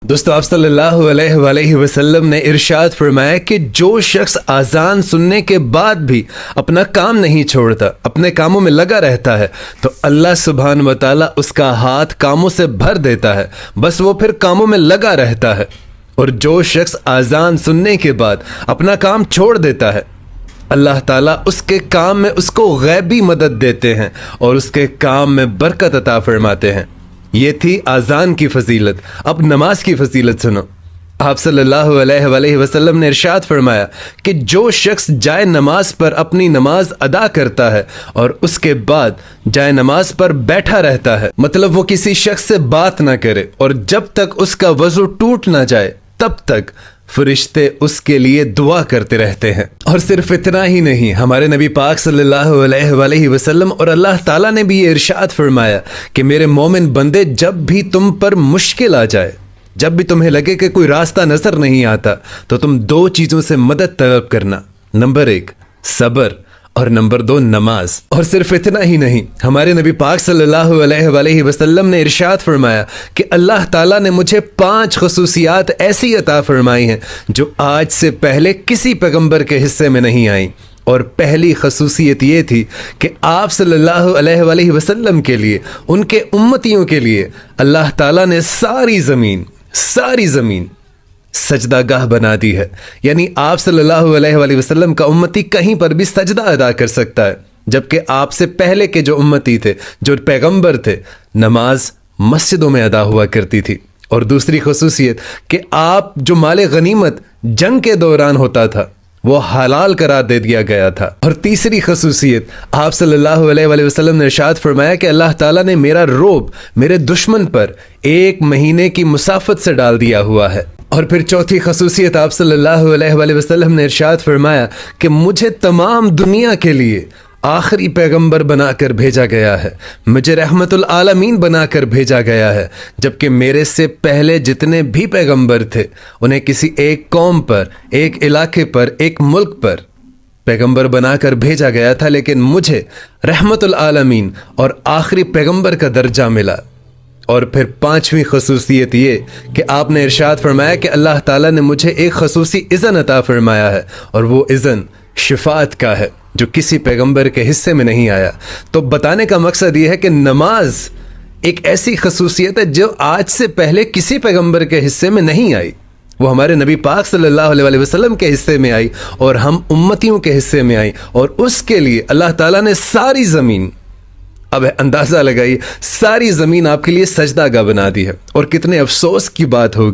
دوستو آپ صلی اللہ علیہ وآلہ وسلم نے ارشاد فرمایا کہ جو شخص اذان سننے کے بعد بھی اپنا کام نہیں چھوڑتا، اپنے کاموں میں لگا رہتا ہے، تو اللہ سبحانہ وتعالی اس کا ہاتھ کاموں سے بھر دیتا ہے، بس وہ پھر کاموں میں لگا رہتا ہے۔ اور جو شخص اذان سننے کے بعد اپنا کام چھوڑ دیتا ہے، اللہ تعالیٰ اس کے کام میں اس کو غیبی مدد دیتے ہیں اور اس کے کام میں برکت عطا فرماتے ہیں۔ یہ تھی اذان کی فضیلت۔ اب نماز کی فضیلت سنو۔ آپ صلی اللہ علیہ وآلہ وسلم نے ارشاد فرمایا کہ جو شخص جائے نماز پر اپنی نماز ادا کرتا ہے اور اس کے بعد جائے نماز پر بیٹھا رہتا ہے، مطلب وہ کسی شخص سے بات نہ کرے، اور جب تک اس کا وضو ٹوٹ نہ جائے تب تک فرشتے اس کے لیے دعا کرتے رہتے ہیں۔ اور صرف اتنا ہی نہیں، ہمارے نبی پاک صلی اللہ علیہ وآلہ وسلم اور اللہ تعالیٰ نے بھی یہ ارشاد فرمایا کہ میرے مومن بندے، جب بھی تم پر مشکل آ جائے، جب بھی تمہیں لگے کہ کوئی راستہ نظر نہیں آتا، تو تم دو چیزوں سے مدد طلب کرنا۔ نمبر 1 صبر، اور نمبر 2 نماز۔ اور صرف اتنا ہی نہیں، ہمارے نبی پاک صلی اللہ علیہ وآلہ وسلم نے ارشاد فرمایا کہ اللہ تعالیٰ نے مجھے 5 خصوصیات ایسی عطا فرمائی ہیں جو آج سے پہلے کسی پیغمبر کے حصے میں نہیں آئیں۔ اور پہلی خصوصیت یہ تھی کہ آپ صلی اللہ علیہ وآلہ وسلم کے لیے، ان کے امتیوں کے لیے اللہ تعالیٰ نے ساری زمین سجدہ گاہ بنا دی ہے، یعنی آپ صلی اللہ علیہ وآلہ وسلم کا امتی کہیں پر بھی سجدہ ادا کر سکتا ہے، جبکہ آپ سے پہلے کے جو امتی تھے، جو پیغمبر تھے، نماز مسجدوں میں ادا ہوا کرتی تھی۔ اور دوسری خصوصیت کہ آپ جو مال غنیمت جنگ کے دوران ہوتا تھا وہ حلال قرار دے دیا گیا تھا۔ اور تیسری خصوصیت، آپ صلی اللہ علیہ وآلہ وسلم نے ارشاد فرمایا کہ اللہ تعالیٰ نے میرا رعب میرے دشمن پر 1 مہینے کی مسافت سے ڈال دیا ہوا ہے۔ اور پھر چوتھی خصوصیت، آپ صلی اللہ علیہ وآلہ وسلم نے ارشاد فرمایا کہ مجھے تمام دنیا کے لیے آخری پیغمبر بنا کر بھیجا گیا ہے، مجھے رحمت العالمین بنا کر بھیجا گیا ہے، جبکہ میرے سے پہلے جتنے بھی پیغمبر تھے انہیں کسی ایک قوم پر، ایک علاقے پر، ایک ملک پر پیغمبر بنا کر بھیجا گیا تھا، لیکن مجھے رحمت العالمین اور آخری پیغمبر کا درجہ ملا۔ اور پھر 5ویں خصوصیت یہ کہ آپ نے ارشاد فرمایا کہ اللہ تعالیٰ نے مجھے ایک خصوصی اذن عطا فرمایا ہے، اور وہ اذن شفاعت کا ہے جو کسی پیغمبر کے حصے میں نہیں آیا۔ تو بتانے کا مقصد یہ ہے کہ نماز ایک ایسی خصوصیت ہے جو آج سے پہلے کسی پیغمبر کے حصے میں نہیں آئی، وہ ہمارے نبی پاک صلی اللہ علیہ وآلہ وسلم کے حصے میں آئی اور ہم امتیوں کے حصے میں آئی، اور اس کے لیے اللہ تعالیٰ نے ساری زمین، اب اندازہ لگائیے، ساری زمین آپ کے لیے سجدہ گاہ بنا دی ہے۔ اور کتنے افسوس کی بات ہوگی